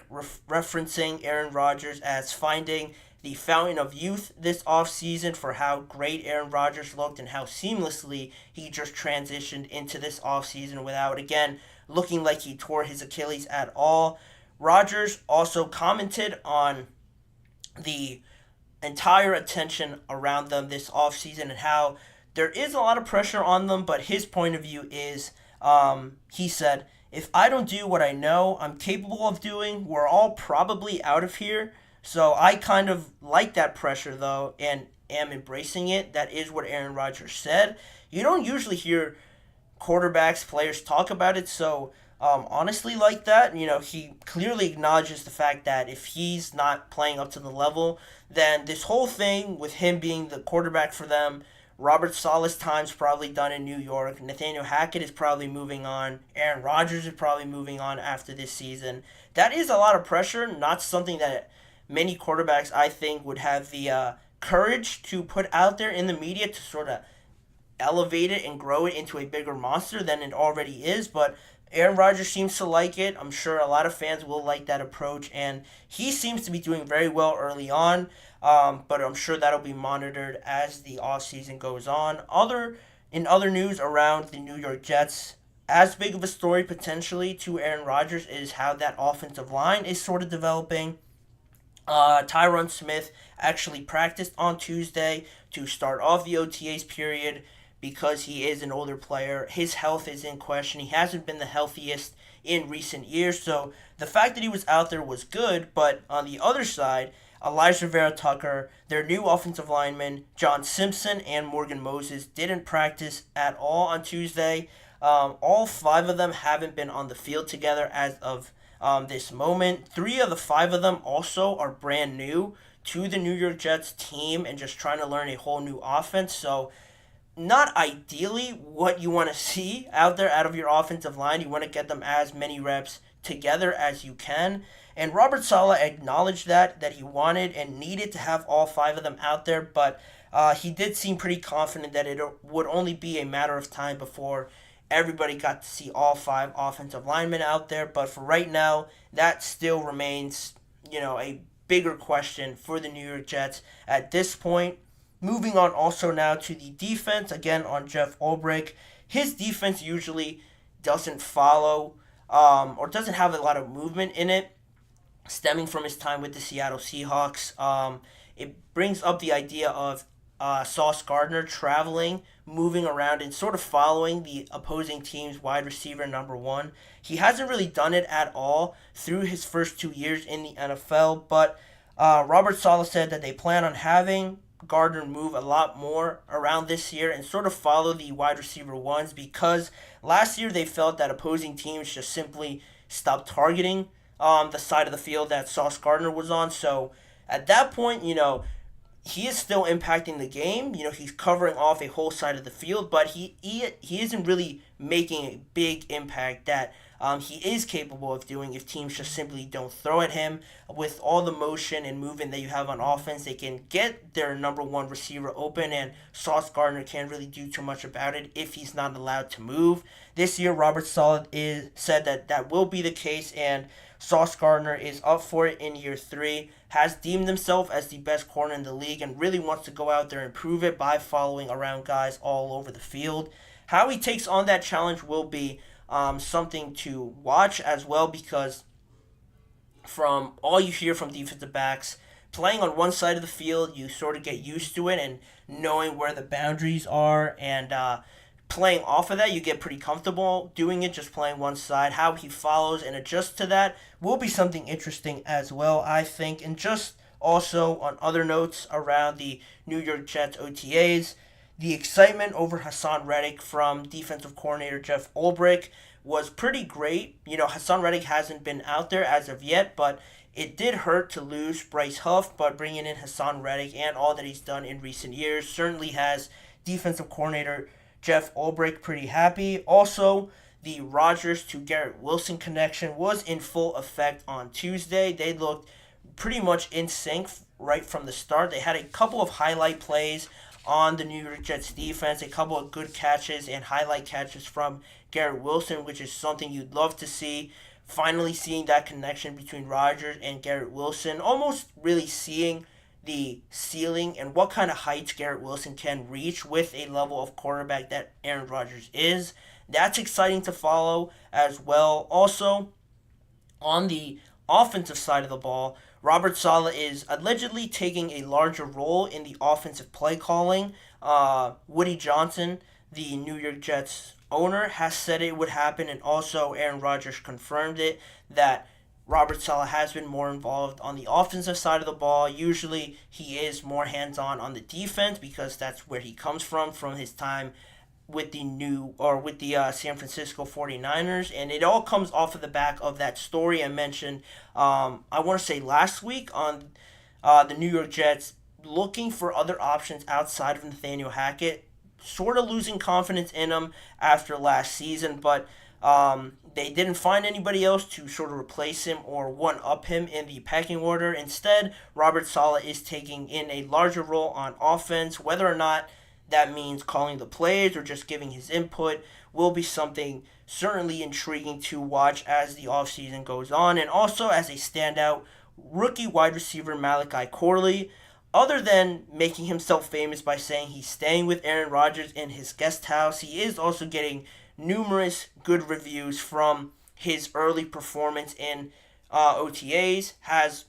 referencing Aaron Rodgers as finding the fountain of youth this offseason for how great Aaron Rodgers looked and how seamlessly he just transitioned into this offseason without, again, looking like he tore his Achilles at all. Rodgers also commented on the entire attention around them this offseason and how there is a lot of pressure on them, but his point of view is, he said, if I don't do what I know I'm capable of doing, we're all probably out of here. So I kind of like that pressure, though, and am embracing it. That is what Aaron Rodgers said. You don't usually hear quarterbacks, players talk about it so honestly like that. He clearly acknowledges the fact that if he's not playing up to the level, then this whole thing with him being the quarterback for them, Robert Saleh's time's probably done in New York. Nathaniel Hackett is probably moving on. Aaron Rodgers is probably moving on after this season. That is a lot of pressure, not something that many quarterbacks, I think, would have the courage to put out there in the media to sort of elevate it and grow it into a bigger monster than it already is. But Aaron Rodgers seems to like it. I'm sure a lot of fans will like that approach, and he seems to be doing very well early on, but I'm sure that'll be monitored as the offseason goes on. In other news around the New York Jets, as big of a story potentially to Aaron Rodgers is how that offensive line is sort of developing. Tyron Smith actually practiced on Tuesday to start off the OTAs period because he is an older player. His health is in question. He hasn't been the healthiest in recent years, so the fact that he was out there was good. But on the other side, Elijah Vera Tucker, their new offensive lineman, John Simpson, and Morgan Moses didn't practice at all on Tuesday. All 5 of them haven't been on the field together as of this moment. 3 of the 5 of them also are brand new to the New York Jets team and just trying to learn a whole new offense. So not ideally what you want to see out there out of your offensive line. You want to get them as many reps together as you can. And Robert Saleh acknowledged that he wanted and needed to have all 5 of them out there, but he did seem pretty confident that it would only be a matter of time before everybody got to see all 5 offensive linemen out there. But for right now, that still remains, a bigger question for the New York Jets at this point. Moving on also now to the defense, again on Jeff Ulbrich. His defense usually doesn't follow or doesn't have a lot of movement in it, stemming from his time with the Seattle Seahawks. It brings up the idea of Sauce Gardner traveling, moving around, and sort of following the opposing team's wide receiver number one. He hasn't really done it at all through his first 2 years in the NFL, but Robert Saleh said that they plan on having Gardner move a lot more around this year and sort of follow the wide receiver ones, because last year they felt that opposing teams just simply stopped targeting the side of the field that Sauce Gardner was on. So at that point, he is still impacting the game. He's covering off a whole side of the field, but he isn't really making a big impact that he is capable of doing if teams just simply don't throw at him. With all the motion and movement that you have on offense, they can get their number one receiver open, and Sauce Gardner can't really do too much about it if he's not allowed to move. This year, Robert Saleh said that will be the case, and Sauce Gardner is up for it in year 3, has deemed himself as the best corner in the league, and really wants to go out there and prove it by following around guys all over the field. How he takes on that challenge will be something to watch as well, because from all you hear from defensive backs, playing on one side of the field, you sort of get used to it and knowing where the boundaries are, and playing off of that, you get pretty comfortable doing it, just playing one side. How he follows and adjusts to that will be something interesting as well, I think. And just also on other notes around the New York Jets OTAs, the excitement over Hassan Reddick from defensive coordinator Jeff Ulbrich was pretty great. Hassan Reddick hasn't been out there as of yet, but it did hurt to lose Bryce Huff, but bringing in Hassan Reddick and all that he's done in recent years certainly has defensive coordinator Jeff Ulbrich pretty happy. Also, the Rodgers to Garrett Wilson connection was in full effect on Tuesday. They looked pretty much in sync right from the start. They had a couple of highlight plays on the New York Jets defense, a couple of good catches and highlight catches from Garrett Wilson, which is something you'd love to see. Finally seeing that connection between Rodgers and Garrett Wilson, almost really seeing the ceiling and what kind of heights Garrett Wilson can reach with a level of quarterback that Aaron Rodgers is. That's exciting to follow as well. Also, on the offensive side of the ball, Robert Saleh is allegedly taking a larger role in the offensive play calling. Woody Johnson, the New York Jets owner, has said it would happen, and also Aaron Rodgers confirmed it, that Robert Saleh has been more involved on the offensive side of the ball. Usually he is more hands-on on the defense because that's where he comes from his time with the San Francisco 49ers, and it all comes off of the back of that story I mentioned, I want to say last week, on the New York Jets looking for other options outside of Nathaniel Hackett, sort of losing confidence in him after last season, but they didn't find anybody else to sort of replace him or one-up him in the pecking order. Instead, Robert Saleh is taking in a larger role on offense. Whether or not that means calling the plays or just giving his input will be something certainly intriguing to watch as the offseason goes on. And also as a standout, rookie wide receiver Malachi Corley, other than making himself famous by saying he's staying with Aaron Rodgers in his guest house, he is also getting numerous good reviews from his early performance in OTAs, has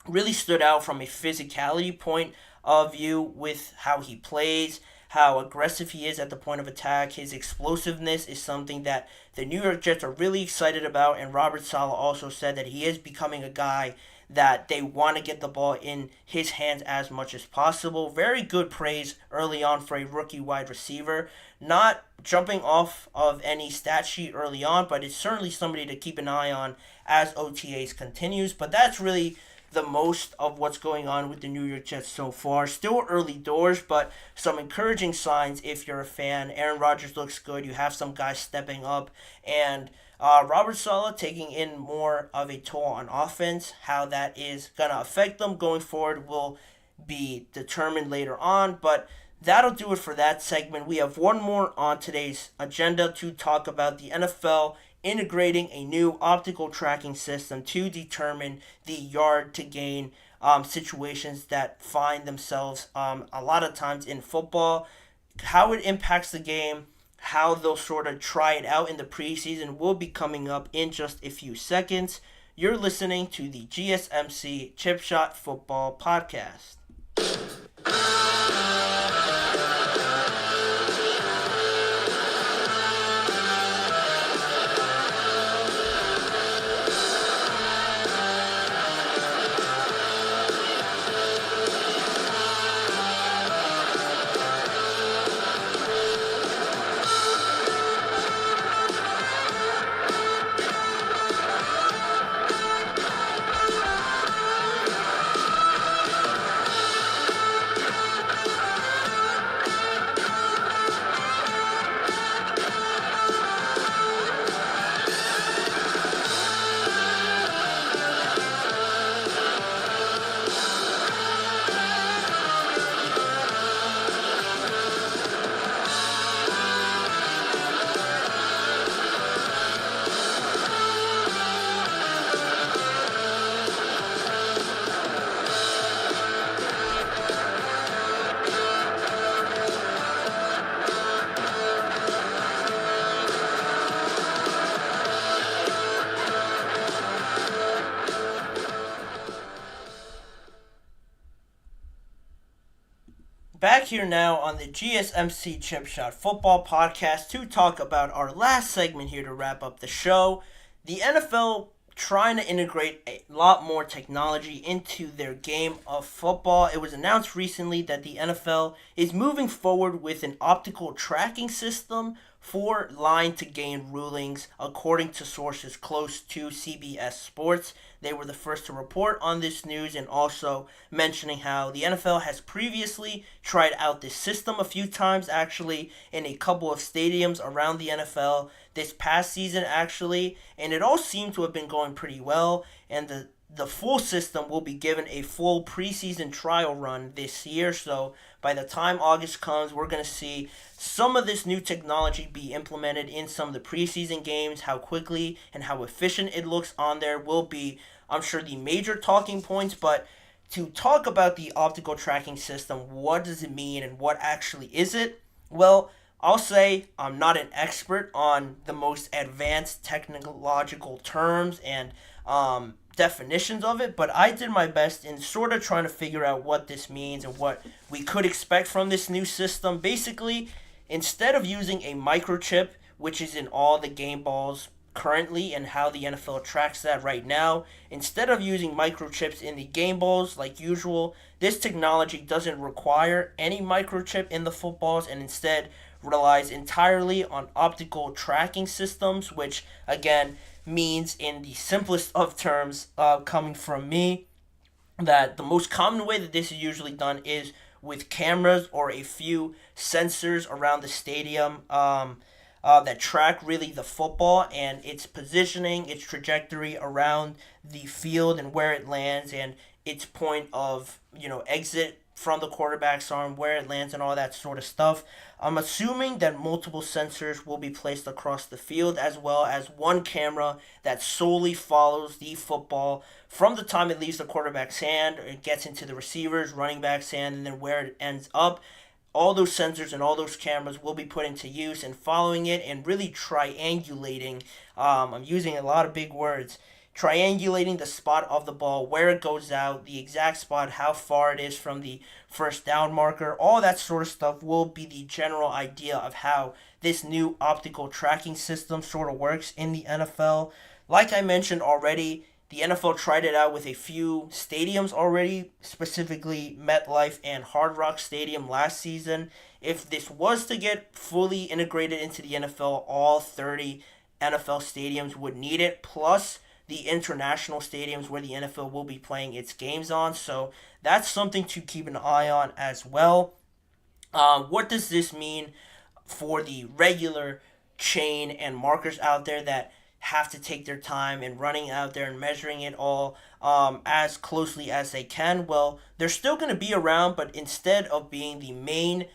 really stood out from a physicality point of view with how he plays, how aggressive he is at the point of attack. His explosiveness is something that the New York Jets are really excited about, and Robert Saleh also said that he is becoming a guy that they want to get the ball in his hands as much as possible. Very good praise early on for a rookie wide receiver. Not jumping off of any stat sheet early on, but it's certainly somebody to keep an eye on as OTAs continues. But that's really the most of what's going on with the New York Jets so far. Still early doors, but some encouraging signs if you're a fan. Aaron Rodgers looks good. You have some guys stepping up, and Robert Saleh taking in more of a toll on offense. How that is going to affect them going forward will be determined later on, but that'll do it for that segment. We have one more on today's agenda to talk about the NFL integrating a new optical tracking system to determine the yard to gain situations that find themselves a lot of times in football. How it impacts the game, how they'll sort of try it out in the preseason will be coming up in just a few seconds. You're listening to the GSMC Chip Shot Football Podcast. Back here now on the GSMC Chip Shot Football Podcast to talk about our last segment here to wrap up the show. The NFL trying to integrate a lot more technology into their game of football. It was announced recently that the NFL is moving forward with an optical tracking system for line to gain rulings, according to sources close to CBS Sports. They were the first to report on this news, and also mentioning how the NFL has previously tried out this system a few times, actually, in a couple of stadiums around the NFL this past season, actually, and it all seemed to have been going pretty well, and the full system will be given a full preseason trial run this year. So by the time August comes, we're going to see some of this new technology be implemented in some of the preseason games. How quickly and how efficient it looks on there will be, I'm sure, the major talking points. But to talk about the optical tracking system, what does it mean and what actually is it? Well, I'll say I'm not an expert on the most advanced technological terms and definitions of it, but I did my best in sort of trying to figure out what this means and what we could expect from this new system. Basically, instead of using a microchip, which is in all the game balls currently and how the NFL tracks that right now, instead of using microchips in the game balls like usual, this technology doesn't require any microchip in the footballs and instead relies entirely on optical tracking systems, which again means, in the simplest of terms, coming from me, that the most common way that this is usually done is with cameras or a few sensors around the stadium that track really the football and its positioning, its trajectory around the field and where it lands and its point of, exit from the quarterback's arm, where it lands and all that sort of stuff. I'm assuming that multiple sensors will be placed across the field, as well as one camera that solely follows the football from the time it leaves the quarterback's hand, or it gets into the receiver's, running back's hand, and then where it ends up. All those sensors and all those cameras will be put into use and following it and really triangulating. I'm using a lot of big words. Triangulating the spot of the ball, where it goes out, the exact spot, how far it is from the first down marker, all that sort of stuff will be the general idea of how this new optical tracking system sort of works in the NFL. Like I mentioned already, the NFL tried it out with a few stadiums already, specifically MetLife and Hard Rock Stadium last season. If this was to get fully integrated into the NFL, all 30 NFL stadiums would need it, plus the international stadiums where the NFL will be playing its games on. So that's something to keep an eye on as well. What does this mean for the regular chain and markers out there that have to take their time and running out there and measuring it all as closely as they can? Well, they're still going to be around, but instead of being the main,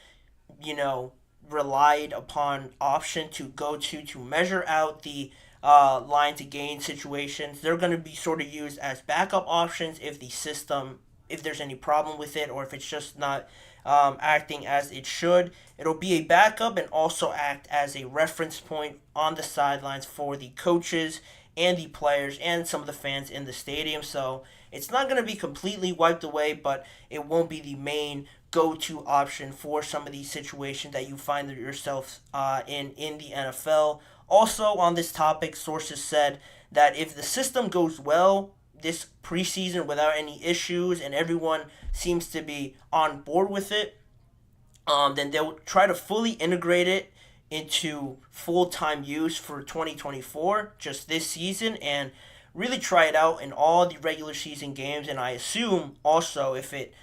relied upon option to go to measure out the line to gain situations. They're going to be sort of used as backup options if the system, if there's any problem with it, or if it's just not acting as it should. It'll be a backup and also act as a reference point on the sidelines for the coaches and the players and some of the fans in the stadium. So it's not going to be completely wiped away, but it won't be the main go-to option for some of these situations that you find yourself in the NFL. Also, on this topic, sources said that if the system goes well this preseason without any issues and everyone seems to be on board with it, then they'll try to fully integrate it into full-time use for 2024, just this season, and really try it out in all the regular season games. And I assume also if it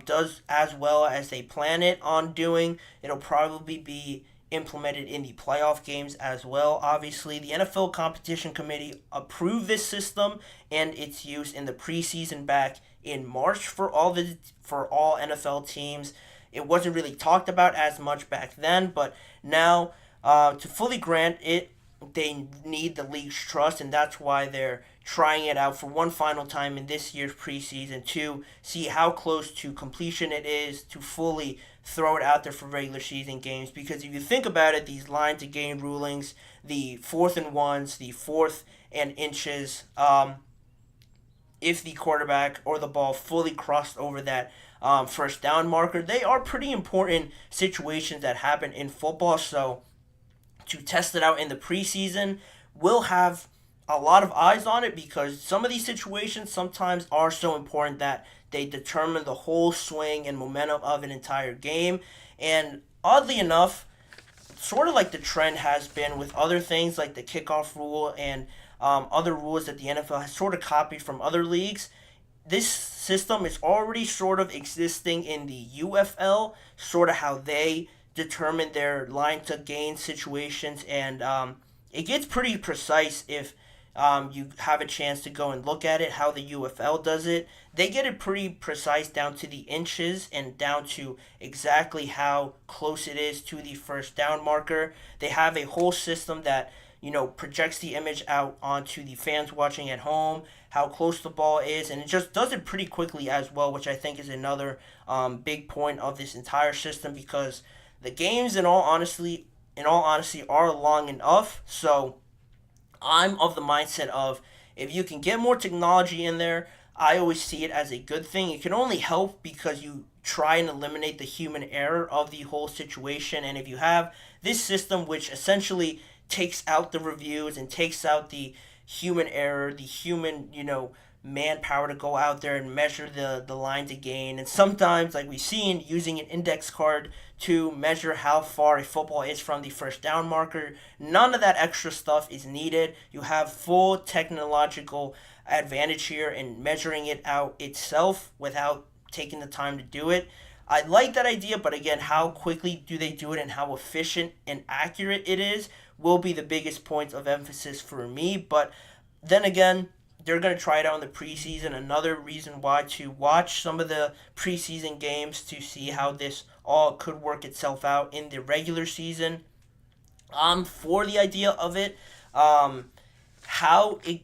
does as well as they plan it on doing, it'll probably be implemented in the playoff games as well. Obviously, the NFL Competition Committee approved this system and its use in the preseason back in March for all NFL teams. It wasn't really talked about as much back then, but now to fully grant it, they need the league's trust, and that's why they're trying it out for one final time in this year's preseason to see how close to completion it is to fully throw it out there for regular season games. Because if you think about it, these line to gain rulings, the 4th and 1s, the 4th and inches, if the quarterback or the ball fully crossed over that first down marker, they are pretty important situations that happen in football. So to test it out in the preseason, we'll have a lot of eyes on it because some of these situations sometimes are so important that they determine the whole swing and momentum of an entire game. And oddly enough, sort of like the trend has been with other things like the kickoff rule and other rules that the NFL has sort of copied from other leagues, this system is already sort of existing in the UFL, sort of how they determine their line to gain situations, and it gets pretty precise if you have a chance to go and look at it, how the UFL does it. They get it pretty precise down to the inches and down to exactly how close it is to the first down marker. They have a whole system that, projects the image out onto the fans watching at home, how close the ball is, and it just does it pretty quickly as well, which I think is another big point of this entire system, because the games, in all honesty, are long enough. So I'm of the mindset of, if you can get more technology in there, I always see it as a good thing. It can only help because you try and eliminate the human error of the whole situation. And if you have this system, which essentially takes out the reviews and takes out the human error, the human, manpower to go out there and measure the line to gain, and sometimes, like we've seen, using an index card to measure how far a football is from the first down marker, none of that extra stuff is needed. You have full technological advantage here in measuring it out itself without taking the time to do it. I like that idea, but again, how quickly do they do it and how efficient and accurate it is will be the biggest points of emphasis for me. But then again, they're going to try it out in the preseason. Another reason why to watch some of the preseason games to see how this all could work itself out in the regular season. For the idea of it, how it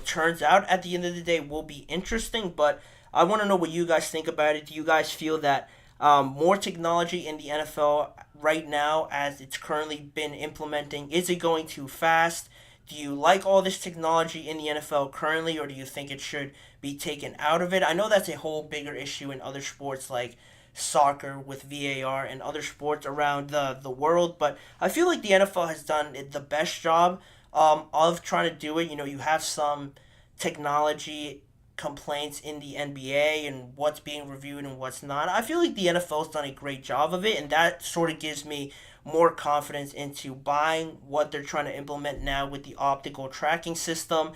turns out at the end of the day will be interesting. But I want to know what you guys think about it. Do you guys feel that more technology in the NFL right now, as it's currently been implementing, is it going too fast? Do you like all this technology in the NFL currently, or do you think it should be taken out of it? I know that's a whole bigger issue in other sports like soccer with VAR and other sports around the world, but I feel like the NFL has done the best job of trying to do it. You have some technology complaints in the NBA and what's being reviewed and what's not. I feel like the NFL's done a great job of it, and that sort of gives me more confidence into buying what they're trying to implement now with the optical tracking system.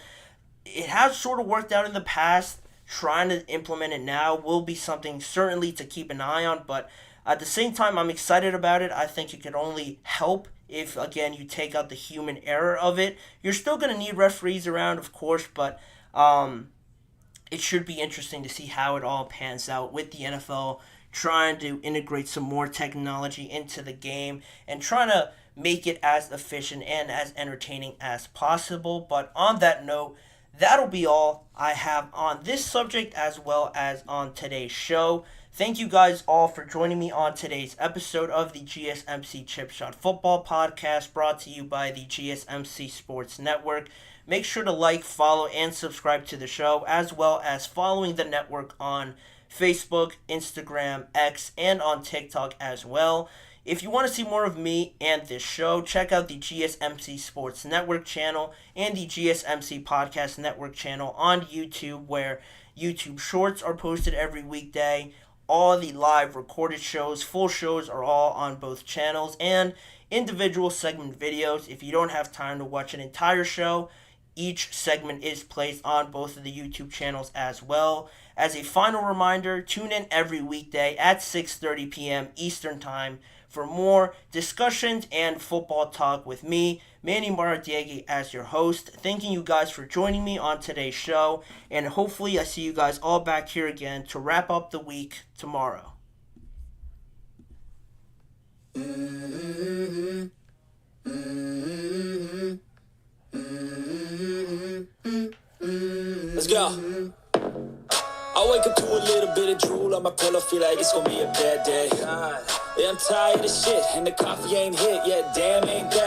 It has sort of worked out in the past. Trying to implement it now will be something certainly to keep an eye on, but at the same time, I'm excited about it. I think it could only help if, again, you take out the human error of it. You're still going to need referees around, of course, but it should be interesting to see how it all pans out with the NFL trying to integrate some more technology into the game and trying to make it as efficient and as entertaining as possible. But on that note, that'll be all I have on this subject as well as on today's show. Thank you guys all for joining me on today's episode of the GSMC Chip Shot Football Podcast, brought to you by the GSMC Sports Network. Make sure to like, follow, and subscribe to the show, as well as following the network on Facebook, Instagram, X, and on TikTok as well. If you want to see more of me and this show, check out the GSMC Sports Network channel and the GSMC Podcast Network channel on YouTube, where YouTube Shorts are posted every weekday. All the live recorded shows, full shows, are all on both channels, and individual segment videos. If you don't have time to watch an entire show, each segment is placed on both of the YouTube channels as well. As a final reminder, tune in every weekday at 6:30 p.m. Eastern Time for more discussions and football talk with me, Manny Maradiegi, as your host. Thanking you guys for joining me on today's show, and hopefully I see you guys all back here again to wrap up the week tomorrow. Let's go. I wake up to a little bit of drool on my pillow, feel like it's gonna be a bad day. Yeah, I'm tired of shit, and the coffee ain't hit yet, damn ain't that